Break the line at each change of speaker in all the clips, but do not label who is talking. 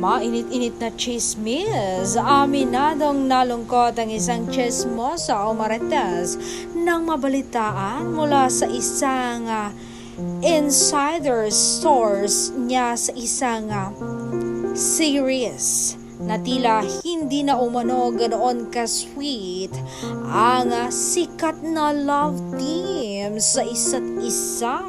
Mainit-init na chismis. Aminadong nalungkot ang isang chismosa o marites nang mabalitaan mula sa isang insider source niya sa isang series na tila hindi na umano ganoon ka-sweet ang sikat na love team sa isa't isa.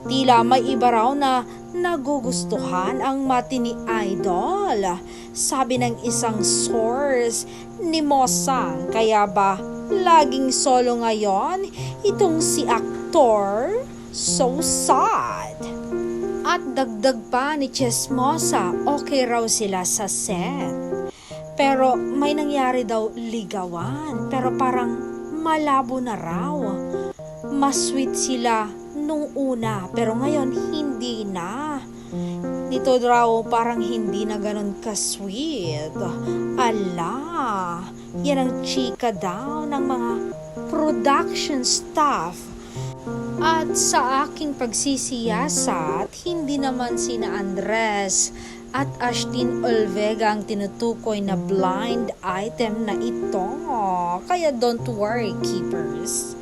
Tila may iba raw na nagugustuhan ang matini idol, sabi ng isang source ni Mosang. Kaya ba laging solo ngayon itong si aktor? So sad. At dagdag pa ni Chismosa, okay raw sila sa set. Pero may nangyari daw ligawan, pero parang malabo na raw. Mas sweet sila nung una, pero ngayon hindi na. Dito raw parang hindi na ganun ka-sweet. Ala, yan ang chika daw ng mga production staff. At sa aking pagsisiyasat, hindi naman sina Andres at Ashtin Olvega ang tinutukoy na blind item na ito. Kaya don't worry, keepers.